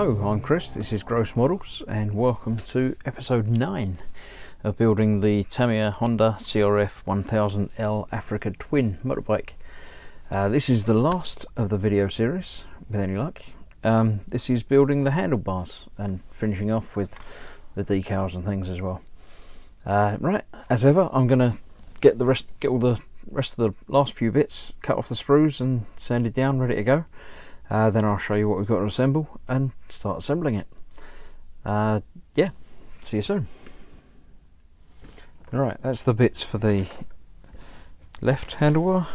Hello, I'm Chris, this is Gross Models and welcome to episode 9 of building the Tamiya Honda CRF1000L Africa Twin motorbike. This is the last of the video series, with any luck. This is building the handlebars and finishing off with the decals and things as well. Right, as ever, I'm going to get all the rest of the last few bits, cut off the sprues and sanded down, ready to go. Then I'll show you what we've got to assemble and start assembling it. Yeah, see you soon. Alright, that's the bits for the left handlebar.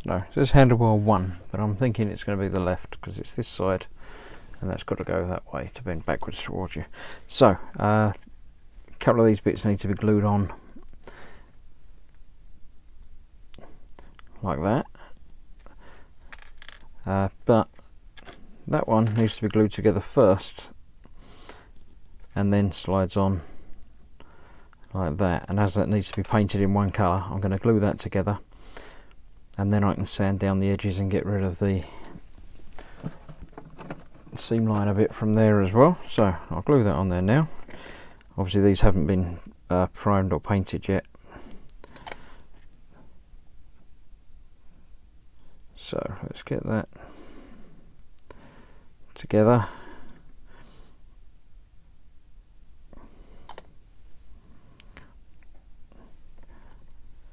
No, it says handlebar 1, but I'm thinking it's going to be the left because it's this side and that's got to go that way to bend backwards towards you. So, a couple of these bits need to be glued on like that. But that one needs to be glued together first and then slides on like that, and as that needs to be painted in one colour, I'm going to glue that together and then I can sand down the edges and get rid of the seam line a bit from there as well. So I'll glue that on there now. Obviously these haven't been primed or painted yet, so let's get that together.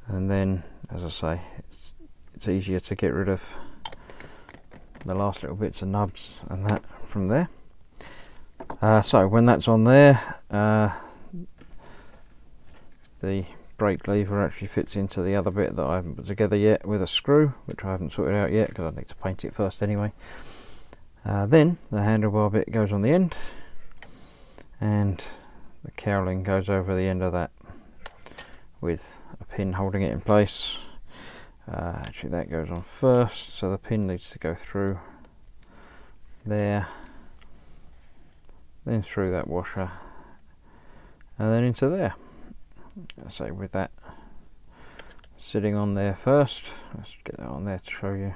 And then, as I say, it's easier to get rid of the last little bits of nubs and that from there. So when that's on there, the brake lever actually fits into the other bit that I haven't put together yet with a screw, which I haven't sorted out yet because I need to paint it first anyway. Then the handlebar bit goes on the end and the cowling goes over the end of that with a pin holding it in place. Actually that goes on first, so the pin needs to go through there, then through that washer and then into there. So with that sitting on there first, let's get that on there to show you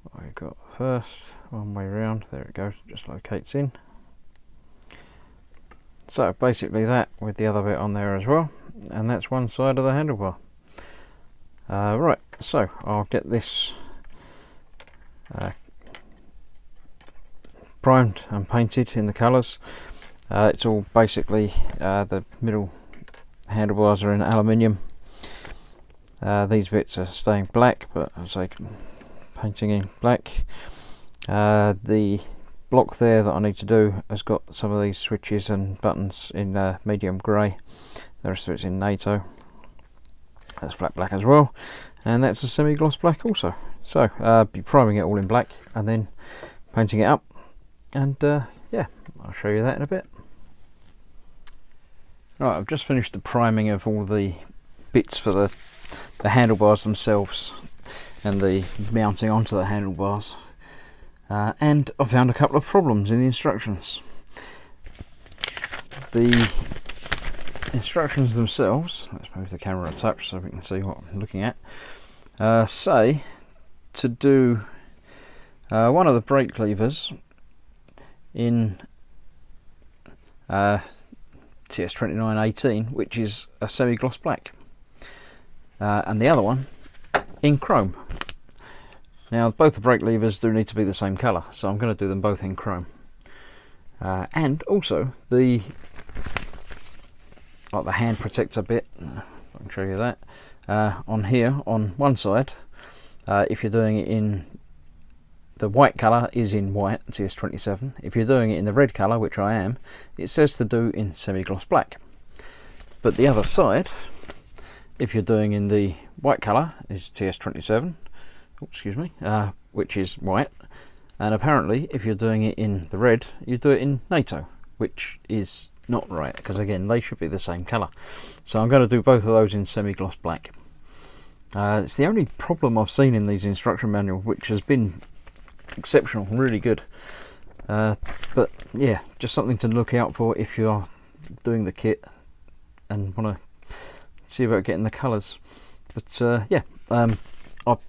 what we've got first. One way round, there it goes, just locates in. So basically that with the other bit on there as well, and that's one side of the handlebar. Right, so I'll get this primed and painted in the colours. It's all basically the middle handlebars are in aluminium. These bits are staying black, but as I say, painting in black. The block there that I need to do has got some of these switches and buttons in medium grey. The rest of it's in NATO. That's flat black as well, and that's a semi-gloss black also. So I'll be priming it all in black and then painting it up, and yeah, I'll show you that in a bit. Right, I've just finished the priming of all the bits for the handlebars themselves and the mounting onto the handlebars, and I found a couple of problems in the instructions. The instructions themselves, let's move the camera a touch so we can see what I'm looking at, say to do one of the brake levers in TS2918, which is a semi-gloss black, and the other one in chrome. Now both the brake levers do need to be the same colour, so I'm going to do them both in chrome. And also the hand protector bit, I can show you that, on here on one side, if you're doing it in the white colour is in white, TS27. If you're doing it in the red colour, which I am, it says to do in semi-gloss black. But the other side, if you're doing in the white colour, is TS27, excuse me, which is white. And apparently if you're doing it in the red, you do it in NATO, which is not right, because again they should be the same colour. So I'm going to do both of those in semi-gloss black. It's the only problem I've seen in these instruction manuals, which has been exceptional, really good. But yeah, just something to look out for if you're doing the kit and want to see about getting the colours. But yeah, I'll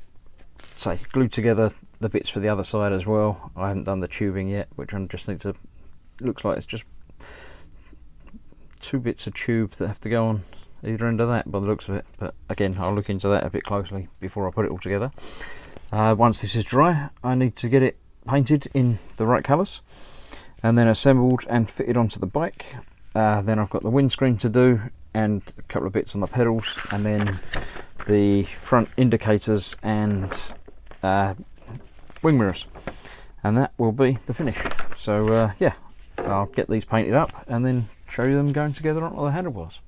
say glued together the bits for the other side as well. I haven't done the tubing yet, which I just need to, looks like it's just 2 bits of tube that have to go on either end of that by the looks of it, but again, I'll look into that a bit closely before I put it all together. Once this is dry, I need to get it painted in the right colours and then assembled and fitted onto the bike. Then I've got the windscreen to do and a couple of bits on the pedals, and then the front indicators and wing mirrors, and that will be the finish. So yeah, I'll get these painted up and then show you them going together onto the handlebars.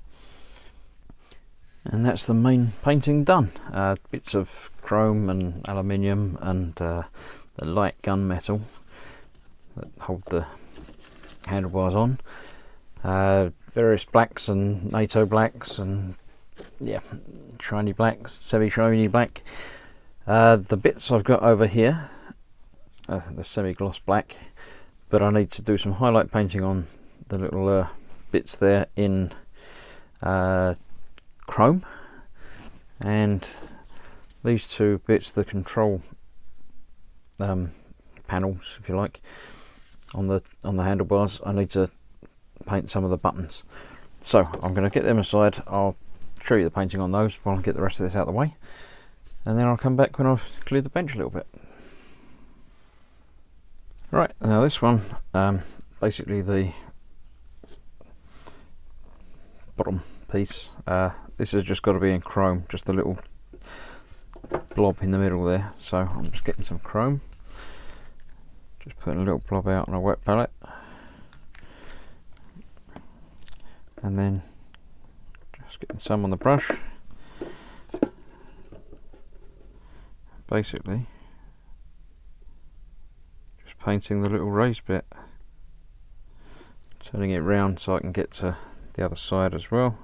And that's the main painting done. Bits of chrome and aluminium and the light gunmetal that hold the handlebars on. Various blacks and NATO blacks and yeah, shiny blacks, semi-shiny black. The bits I've got over here, the semi-gloss black, but I need to do some highlight painting on the little bits there in chrome, and these 2 bits, the control panels, if you like, on the handlebars, I need to paint some of the buttons. So I'm going to get them aside. I'll show you the painting on those while I get the rest of this out of the way, and then I'll come back when I've cleared the bench a little bit. Right, now this one, basically the bottom piece, this has just got to be in chrome, just a little blob in the middle there. So I'm just getting some chrome, just putting a little blob out on a wet palette, and then just getting some on the brush. Basically just painting the little raised bit, turning it round so I can get to the other side as well.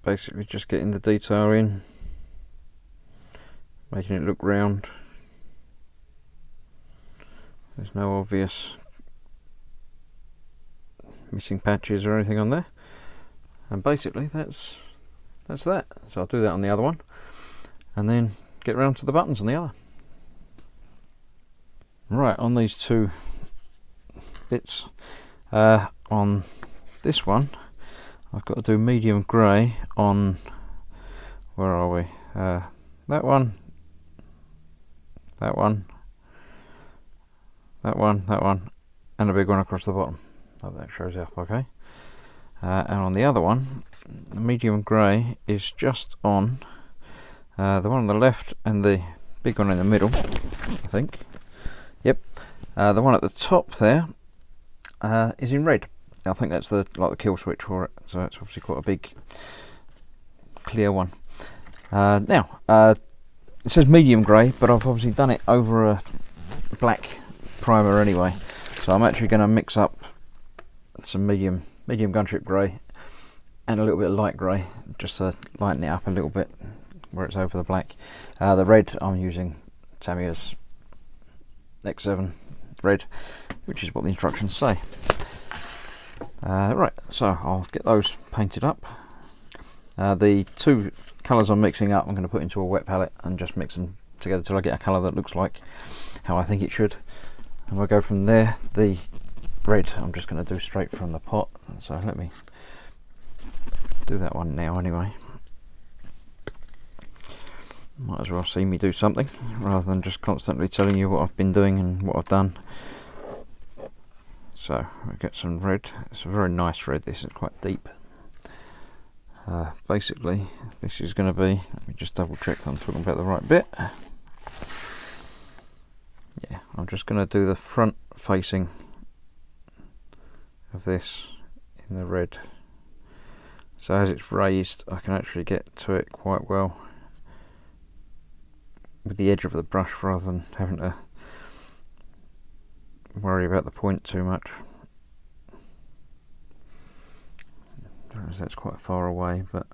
Basically just getting the detail in, making it look round. There's no obvious missing patches or anything on there, and basically that's that. So I'll do that on the other one and then get round to the buttons on the other. Right, on these 2 bits, on this one I've got to do medium grey on, where are we, that one, that one, that one, that one, and a big one across the bottom. Hope that shows up okay. And on the other one, the medium grey is just on the one on the left and the big one in the middle, I think. Yep. The one at the top there is in red. I think that's the kill switch for it, so it's obviously quite a big clear one. Now it says medium grey, but I've obviously done it over a black primer anyway, so I'm actually going to mix up some medium gunship grey and a little bit of light grey, just to lighten it up a little bit where it's over the black. The red, I'm using Tamiya's X7 red, which is what the instructions say. Right, so I'll get those painted up. The 2 colours I'm mixing up, I'm going to put into a wet palette and just mix them together till I get a colour that looks like how I think it should, and we'll go from there. The red I'm just going to do straight from the pot, so let me do that one now anyway. Might as well see me do something rather than just constantly telling you what I've been doing and what I've done. So we get some red. It's a very nice red. This is quite deep. Basically this is going to be, let me just double check that I'm talking about the right bit. Yeah, I'm just going to do the front facing of this in the red, so as it's raised I can actually get to it quite well with the edge of the brush rather than having to worry about the point too much. That's quite far away, but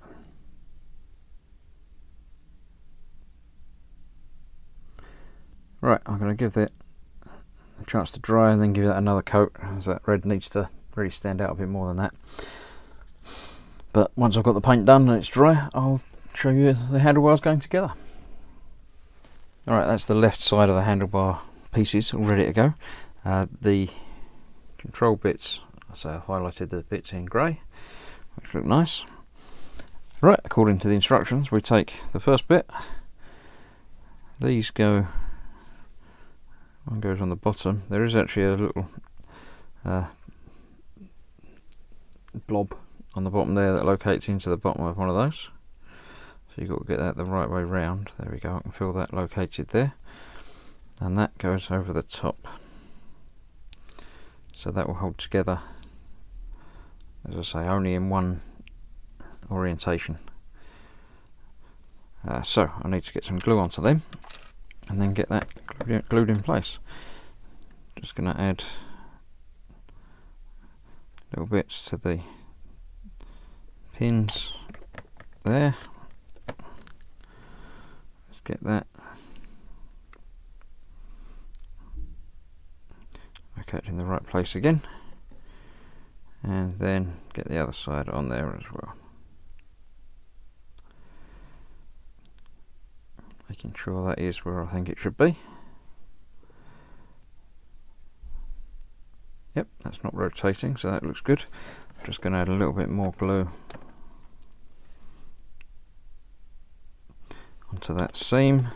right, I'm going to give it a chance to dry and then give that another coat, as that red needs to really stand out a bit more than that. But once I've got the paint done and it's dry, I'll show you the handlebars going together. Alright, that's the left side of the handlebar pieces all ready to go. The control bits, so I've highlighted the bits in grey, which look nice. Right, according to the instructions, we take the first bit. These go, one goes on the bottom. There is actually a little blob on the bottom there that locates into the bottom of one of those. So you've got to get that the right way round. There we go, I can feel that located there. And that goes over the top. So that will hold together, as I say, only in one orientation. So I need to get some glue onto them and then get that glued in place. Just going to add little bits to the pins there. Let's get that located in the right place again, and then get the other side on there as well, making sure that is where I think it should be. Yep, that's not rotating, so that looks good. I'm just going to add a little bit more glue onto that seam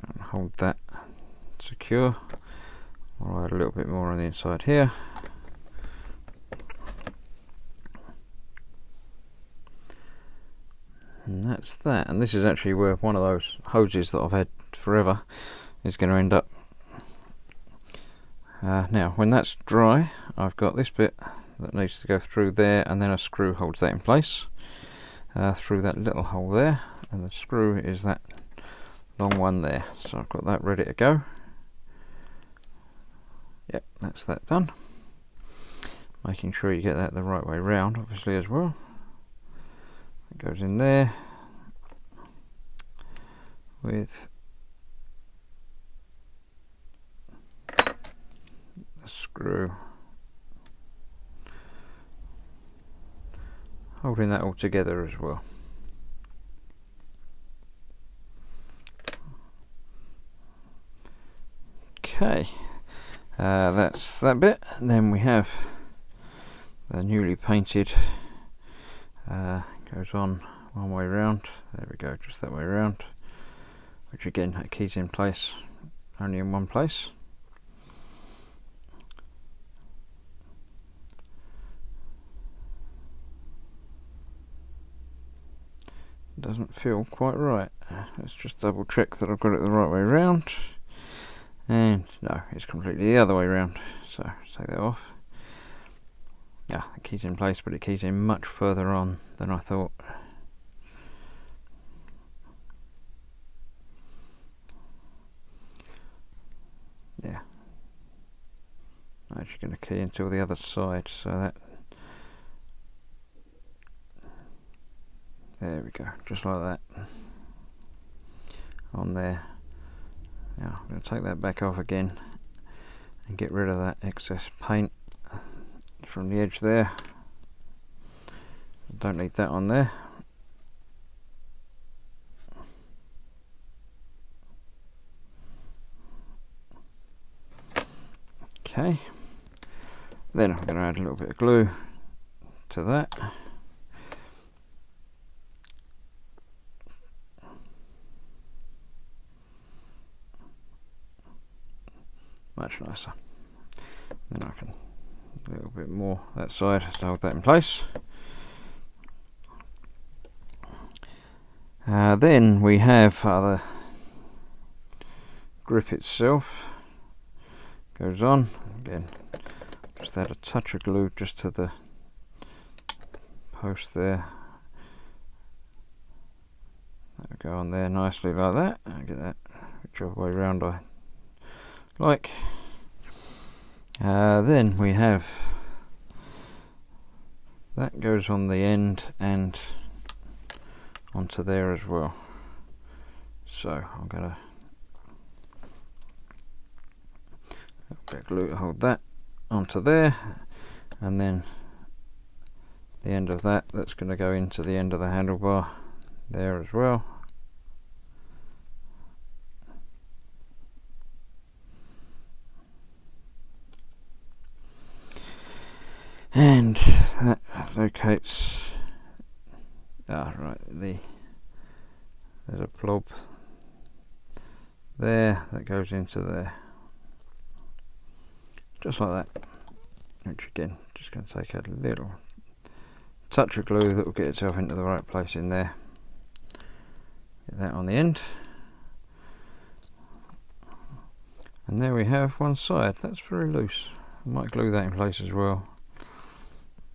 and hold that secure. I'll add a little bit more on the inside here. And that's that. And this is actually where one of those hoses that I've had forever is going to end up. Now when that's dry, I've got this bit that needs to go through there, and then a screw holds that in place through that little hole there, and the screw is that long one there. So I've got that ready to go. Yep, that's that done. Making sure you get that the right way round, obviously, as well. It goes in there with the screw, holding that all together as well. Okay, that's that bit. And then we have the newly painted, goes on one way round. There we go, just that way around, which again, that keys in place only in one place. Doesn't feel quite right. Let's just double check that I've got it the right way round. And no, it's completely the other way round. So take that off. Yeah, the key's in place, but it keys in much further on than I thought. Yeah. I'm actually going to key until the other side, so that. There we go, just like that. On there. Now I'm going to take that back off again and get rid of that excess paint from the edge there. Don't need that on there. Okay, then I'm going to add a little bit of glue to that. Much nicer. Then I can a little bit more that side to hold that in place. Then we have the grip itself. Goes on again. Just add a touch of glue just to the post there. That will go on there nicely like that. I'll get that whichever way round I like. Then we have that goes on the end and onto there as well. So I'm going to glue to hold that onto there, and then the end of that, that's going to go into the end of the handlebar there as well. And that locates, right, there's a blob there that goes into there, just like that, which again, just going to take a little touch of glue that will get itself into the right place in there. Get that on the end, and there we have one side. That's very loose. I might glue that in place as well,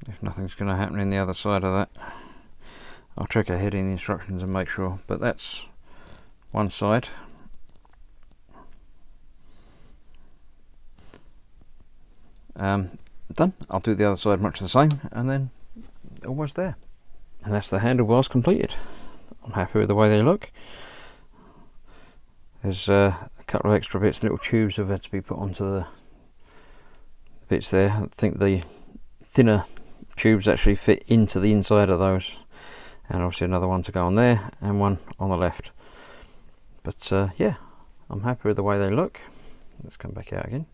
if nothing's going to happen in the other side of that. I'll check ahead in the instructions and make sure, but that's one side. Done. I'll do the other side much the same, and then almost there. And that's the handlebars completed. I'm happy with the way they look. There's a couple of extra bits, little tubes have had to be put onto the bits there. I think the thinner tubes actually fit into the inside of those, and obviously another one to go on there and one on the left. But yeah, I'm happy with the way they look. Let's come back out again.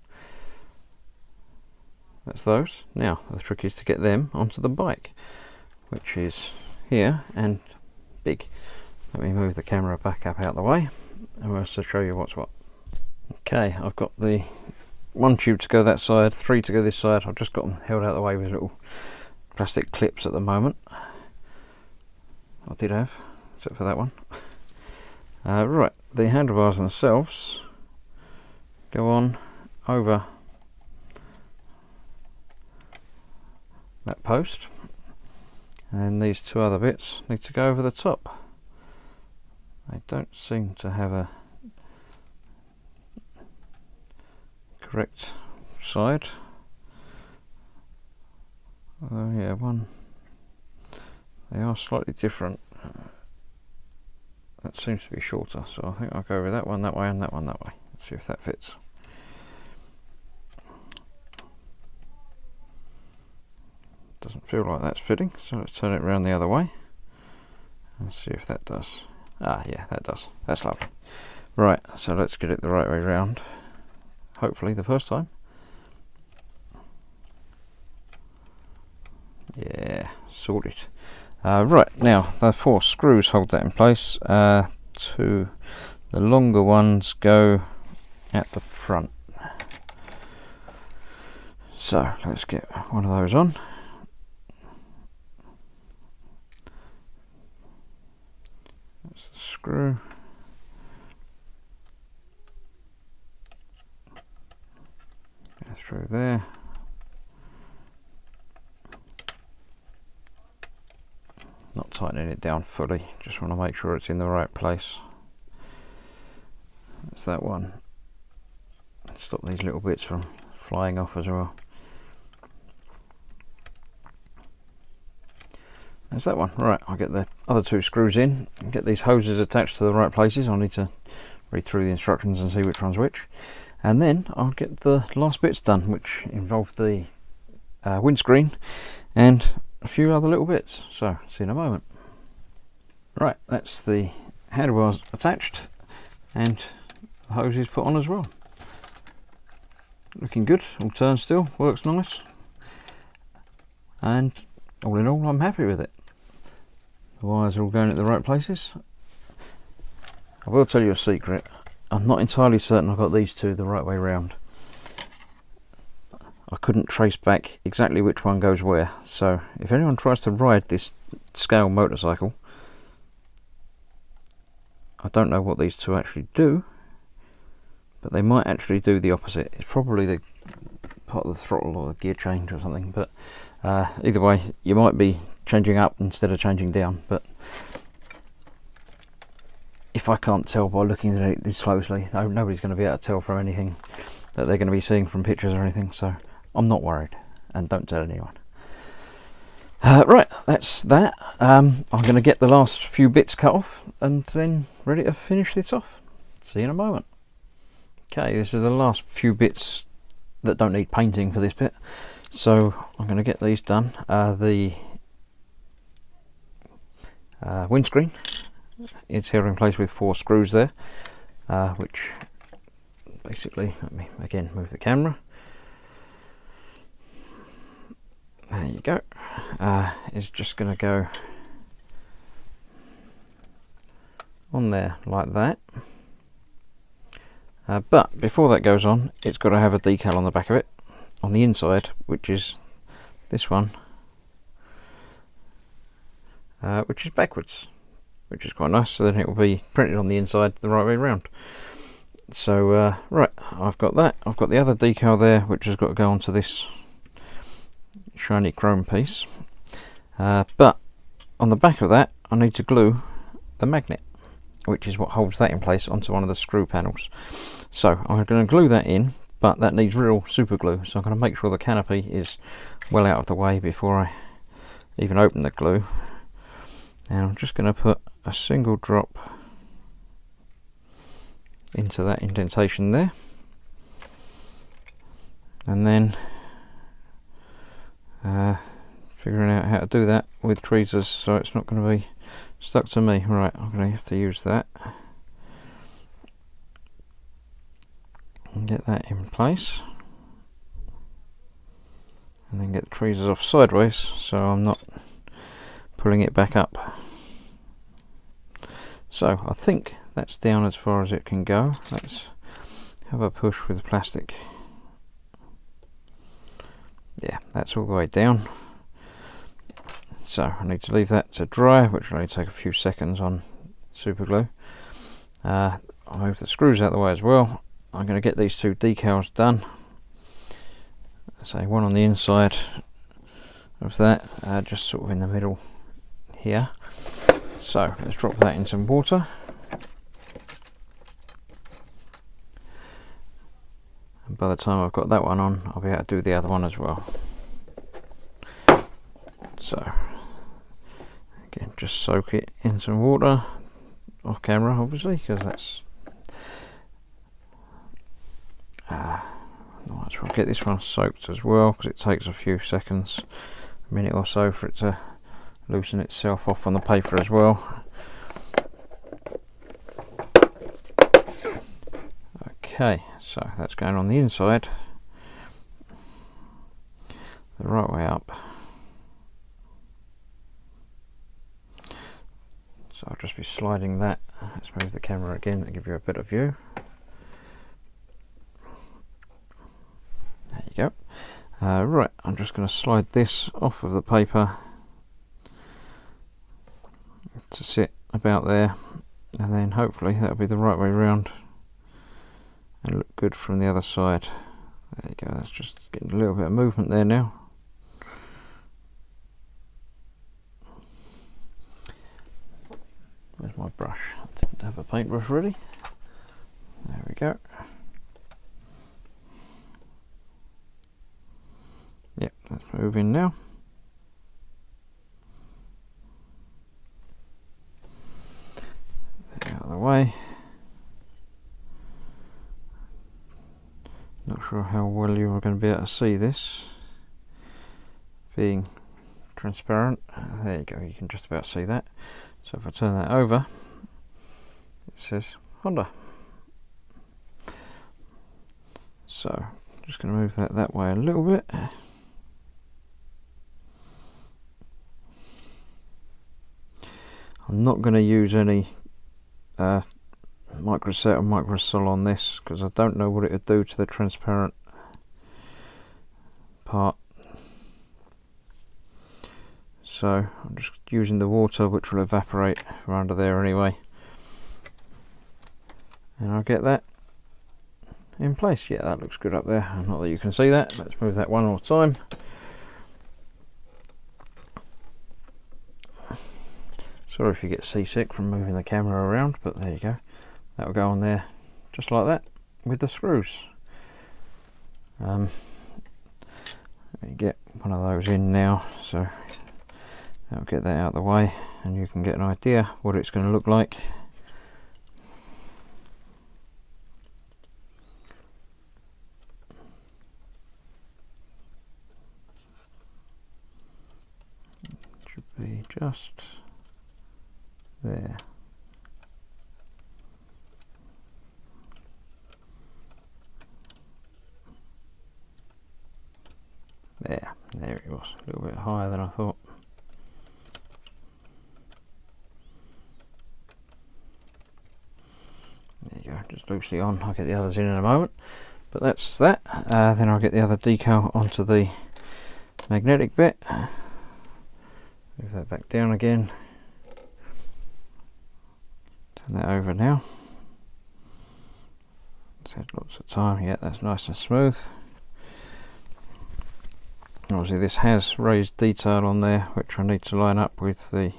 That's those. Now the trick is to get them onto the bike, which is here and big. Let me move the camera back up out the way and we'll also show you what's what. Okay, I've got the one tube to go that side, three to go this side. I've just got them held out of the way with little plastic clips at the moment. I did have, except for that one. Right, the handlebars themselves go on over that post, and these two other bits need to go over the top. They don't seem to have a correct side. Yeah, they are slightly different. That seems to be shorter, so I think I'll go with that one that way and that one that way. Let's see if that fits. Doesn't feel like that's fitting, so let's turn it around the other way and see if that does. Ah, yeah, that does. That's lovely. Right, so let's get it the right way round. Hopefully the first time. Yeah, sorted. Right, now the 4 screws hold that in place. The longer ones go at the front. So let's get one of those on. That's the screw. Go through there. Not tightening it down fully, just want to make sure it's in the right place. That's that one. Stop these little bits from flying off as well. There's that one. Right, I'll get the other 2 screws in and get these hoses attached to the right places. I'll need to read through the instructions and see which one's which. And then I'll get the last bits done, which involve the windscreen and a few other little bits. So, see you in a moment. Right, that's the handlebars attached and the hoses put on as well. Looking good, all turns still, works nice. And all in all, I'm happy with it. The wires are all going at the right places. I will tell you a secret. I'm not entirely certain I got these 2 the right way round. I couldn't trace back exactly which one goes where, so if anyone tries to ride this scale motorcycle, I don't know what these 2 actually do, but they might actually do the opposite. It's probably the part of the throttle or the gear change or something, but either way, you might be changing up instead of changing down. But if I can't tell by looking at it this closely, nobody's going to be able to tell from anything that they're going to be seeing from pictures or anything, so I'm not worried, and don't tell anyone. Right, that's that. I'm going to get the last few bits cut off and then ready to finish this off. See you in a moment. Okay, this is the last few bits that don't need painting for this bit, so I'm going to get these done. The windscreen. It's held in place with 4 screws there, which basically, let me again move the camera. There you go. It's just going to go on there like that. But before that goes on, it's got to have a decal on the back of it, on the inside, which is this one, which is backwards, which is quite nice. So then it will be printed on the inside the right way around. So right, I've got that. I've got the other decal there, which has got to go onto this shiny chrome piece. But on the back of that, I need to glue the magnet, which is what holds that in place onto one of the screw panels. So I'm going to glue that in, but that needs real super glue. So I'm going to make sure the canopy is well out of the way before I even open the glue. And I'm just going to put a single drop into that indentation there, and then figuring out how to do that with tweezers so it's not going to be stuck to me. Right, I'm going to have to use that and get that in place, and then get the tweezers off sideways so I'm not pulling it back up. So I think that's down as far as it can go. Let's have a push with the plastic. Yeah, that's all the way down. So I need to leave that to dry, which will only take a few seconds on super glue. I'll move the screws out of the way as well. I'm going to get these 2 decals done. So one on the inside of that, just sort of in the middle here. So let's drop that in some water. And by the time I've got that one on, I'll be able to do the other one as well. So again, just soak it in some water, off camera obviously, because that's might as well get this one soaked as well, because it takes a few seconds, a minute or so, for it to loosen itself off on the paper as well. Okay, so that's going on the inside the right way up. So I'll just be sliding that. Let's move the camera again to give you a better view. There you go. Right, I'm just going to slide this off of the paper to sit about there, and then hopefully that'll be the right way around and look good from the other side. There you go, that's just getting a little bit of movement there now. Where's my brush? I didn't have a paintbrush ready. There we go. Yep, let's move in now. Out of the way. Not sure how well you are going to be able to see this being transparent. There you go, you can just about see that. So if I turn that over, it says Honda. So I'm just going to move that way a little bit. I'm not going to use any microset or microsol on this, because I don't know what it would do to the transparent part. So I'm just using the water, which will evaporate from under there anyway, and I'll get that in place. Yeah, that looks good up there. Not that you can see that. Let's move that one more time. Sorry if you get seasick from moving the camera around, but there you go. That will go on there just like that with the screws. Let me get one of those in now, so I'll get that out of the way and you can get an idea what it's going to look like. Should be just there. There it was, a little bit higher than I thought. There you go, just loosely on. I'll get the others in a moment, but that's that. Then I'll get the other decal onto the magnetic bit. Move that back down again. Turn that over now. It's had lots of time. Yeah, that's nice and smooth. Obviously this has raised detail on there, which I need to line up with the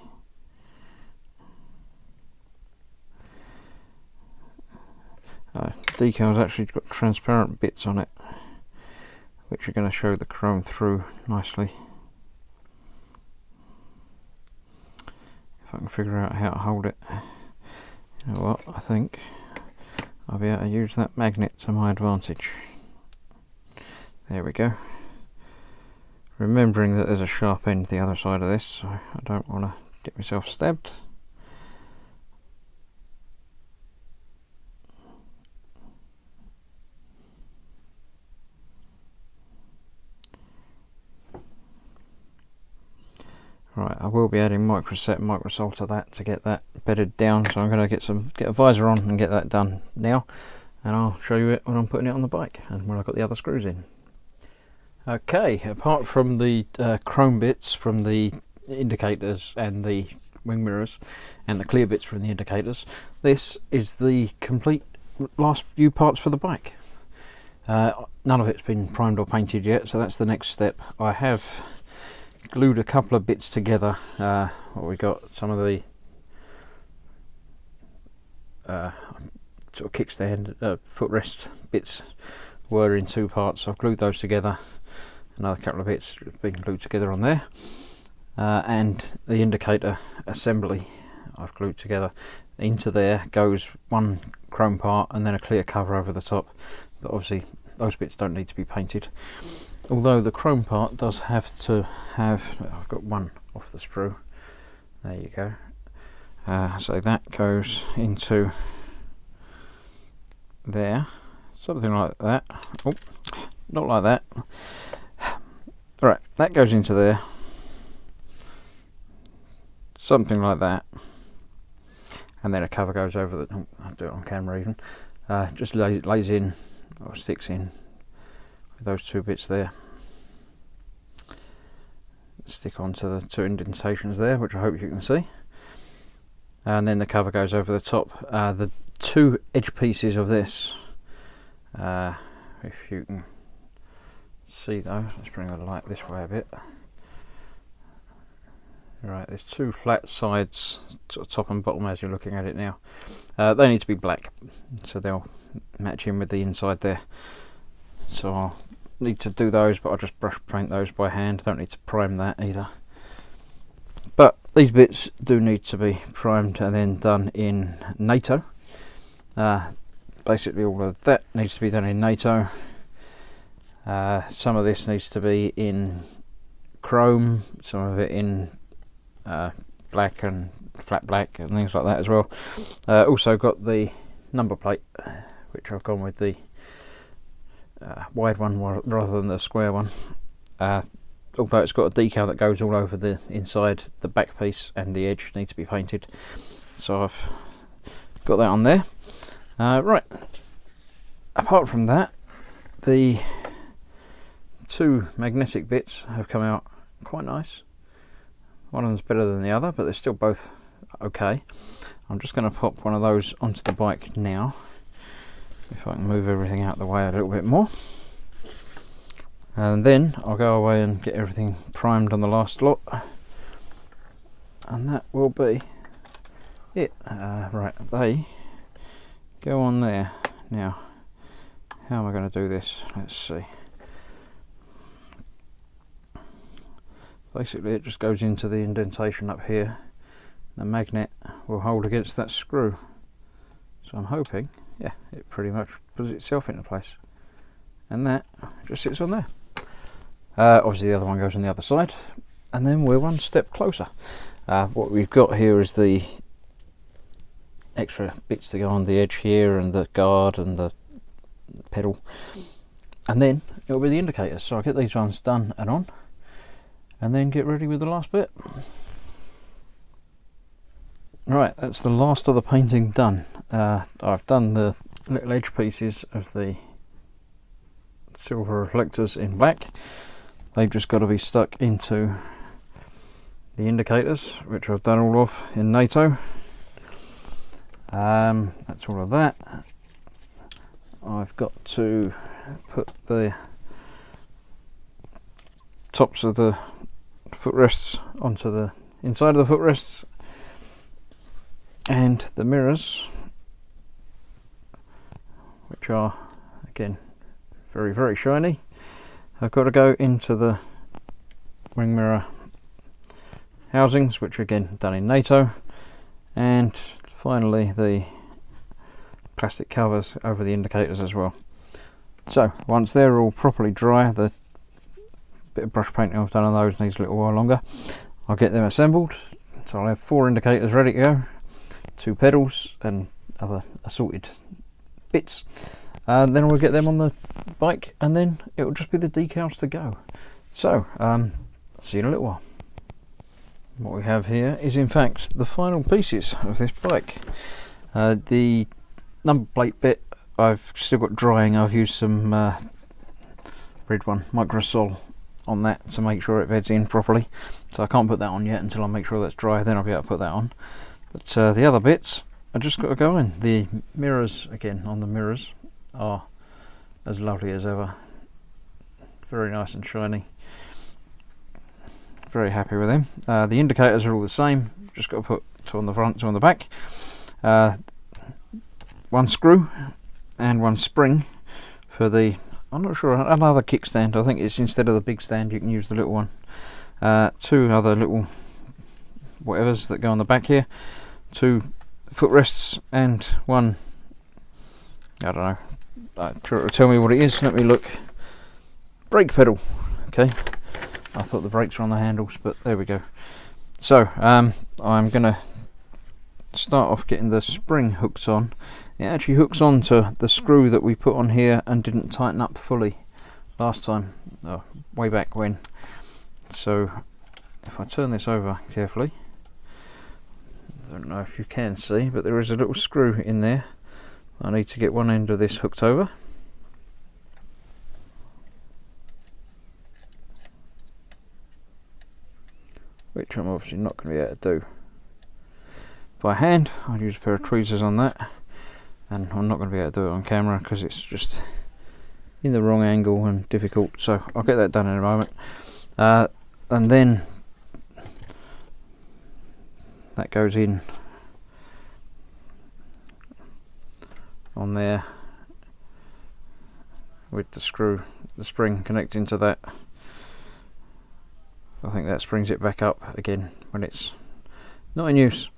decal's actually got transparent bits on it, which are going to show the chrome through nicely. If I can figure out how to hold it. You know what, I think I'll be able to use that magnet to my advantage. There we go. Remembering that there's a sharp end the other side of this, so I don't want to get myself stabbed. Right, I will be adding microset and microsol to that to get that bedded down, so I'm going to get a visor on and get that done now, and I'll show you it when I'm putting it on the bike and when I've got the other screws in. Okay, apart from the chrome bits from the indicators and the wing mirrors and the clear bits from the indicators, this is the complete last few parts for the bike. None of it's been primed or painted yet, so that's the next step. I have glued a couple of bits together. What we got, some of the sort of kickstand, footrest bits were in two parts. I've glued those together. Another couple of bits being glued together on there, and the indicator assembly I've glued together. Into there goes one chrome part and then a clear cover over the top, but obviously those bits don't need to be painted, although the chrome part does have to have, I've got one off the sprue, there you go, so that goes into there, something like that. Oh, not like that. Right, that goes into there, something like that, and then a cover goes over the, oh, I'll do it on camera even, just lays in, or sticks in with those two bits there, stick onto the two indentations there, which I hope you can see, and then the cover goes over the top. The two edge pieces of this, if you can see those, let's bring the light this way a bit. Right, there's two flat sides, sort of top and bottom as you're looking at it now. They need to be black, so they'll match in with the inside there. So I'll need to do those, but I'll just brush paint those by hand. Don't need to prime that either. But these bits do need to be primed and then done in NATO. Basically all of that needs to be done in NATO. Some of this needs to be in chrome, some of it in black and flat black and things like that as well. Also got the number plate, which I've gone with the wide one rather than the square one. Although it's got a decal that goes all over the inside, the back piece and the edge need to be painted. So I've got that on there. Right, apart from that, the two magnetic bits have come out quite nice. One of them's better than the other, but they're still both okay. I'm just going to pop one of those onto the bike now, if I can move everything out of the way a little bit more, and then I'll go away and get everything primed on the last lot, and that will be it. Right, they go on there. Now, how am I going to do this? Let's see. Basically it just goes into the indentation up here. The magnet will hold against that screw. So I'm hoping, yeah, it pretty much puts itself into place. And that just sits on there. Obviously the other one goes on the other side. And then we're one step closer. What we've got here is the extra bits to go on the edge here, and the guard and the pedal, and then it'll be the indicators. So I'll get these ones done and on, and then get ready with the last bit. Right, that's the last of the painting done. I've done the little edge pieces of the silver reflectors in black. They've just got to be stuck into the indicators, which I've done all of in NATO. That's all of that. I've got to put the tops of the footrests onto the inside of the footrests, and the mirrors, which are again very, very shiny, have got to go into the wing mirror housings, which are again done in NATO. And finally the plastic covers over the indicators as well. So once they're all properly dry, the bit of brush painting I've done on those needs a little while longer, I'll get them assembled. So I'll have 4 indicators ready to go, 2 pedals and other assorted bits, and then we'll get them on the bike, and then it'll just be the decals to go. So see you in a little while. What we have here is in fact the final pieces of this bike. The number plate bit I've still got drying. I've used some red one microsol on that to make sure it beds in properly, so I can't put that on yet until I make sure that's dry, then I'll be able to put that on. But the other bits I just got to go in. The mirrors, again on the mirrors, are as lovely as ever, very nice and shiny, very happy with them. The indicators are all the same, just got to put 2 on the front, 2 on the back, 1 screw and 1 spring for the, I'm not sure, another kickstand. I think it's instead of the big stand you can use the little one. 2 other little whatevers that go on the back here, 2 footrests and 1, I don't know, I'm sure it'll tell me what it is, let me look, brake pedal. Okay, I thought the brakes were on the handles, but there we go. So I'm going to start off getting the spring hooked on. It actually hooks on to the screw that we put on here and didn't tighten up fully last time, way back when. So if I turn this over carefully, I don't know if you can see, but there is a little screw in there. I need to get one end of this hooked over. Which I'm obviously not going to be able to do by hand. I'll use a pair of tweezers on that, and I'm not going to be able to do it on camera because it's just in the wrong angle and difficult, so I'll get that done in a moment. And then that goes in on there with the screw, the spring connecting to that. I think that springs it back up again when it's not in use.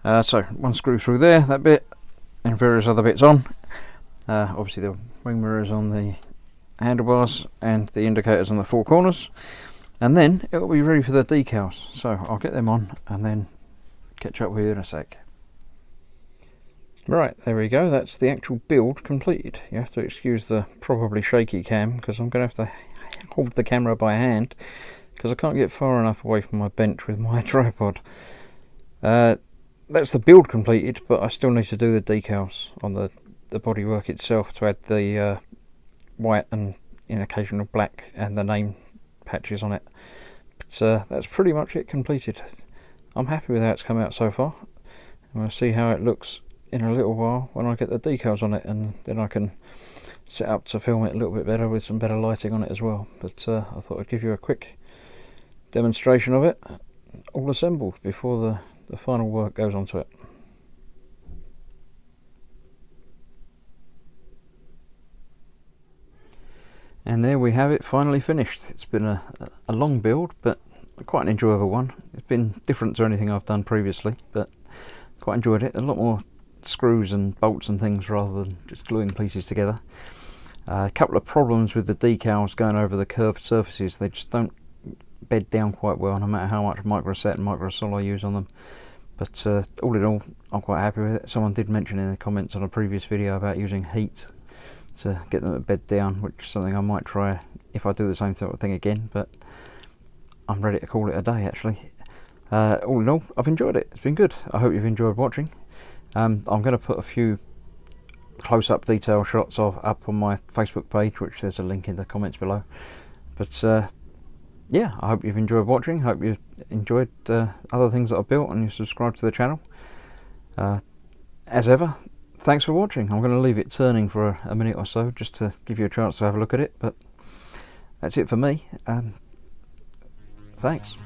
So 1 screw through there, that bit, and various other bits on. Obviously the wing mirrors on the handlebars and the indicators on the 4 corners, and then it'll be ready for the decals. So I'll get them on and then catch up with you in a sec. Right, there we go, that's the actual build completed. You have to excuse the probably shaky cam because I'm going to have to hold the camera by hand because I can't get far enough away from my bench with my tripod. That's the build completed, but I still need to do the decals on the bodywork itself to add the white and in occasional black and the name patches on it. But that's pretty much it completed. I'm happy with how it's come out so far. And we'll see how it looks in a little while when I get the decals on it, and then I can set up to film it a little bit better with some better lighting on it as well. But I thought I'd give you a quick demonstration of it all assembled before the final work goes onto it. And there we have it, finally finished. It's been a long build, but quite an enjoyable one. It's been different to anything I've done previously, but quite enjoyed it. A lot more screws and bolts and things rather than just gluing pieces together. A couple of problems with the decals going over the curved surfaces. They just don't bed down quite well no matter how much microset and microsol I use on them. But all in all, I'm quite happy with it. Someone did mention in the comments on a previous video about using heat to get them at bed down, which is something I might try if I do the same sort of thing again, but I'm ready to call it a day actually. All in all, I've enjoyed it. It's been good. I hope you've enjoyed watching. I'm going to put a few close-up detail shots up on my Facebook page, which there's a link in the comments below. But yeah, I hope you've enjoyed watching. Hope you've enjoyed other things that I've built and you subscribe to the channel. As ever, thanks for watching. I'm going to leave it turning for a minute or so just to give you a chance to have a look at it, but that's it for me. Thanks.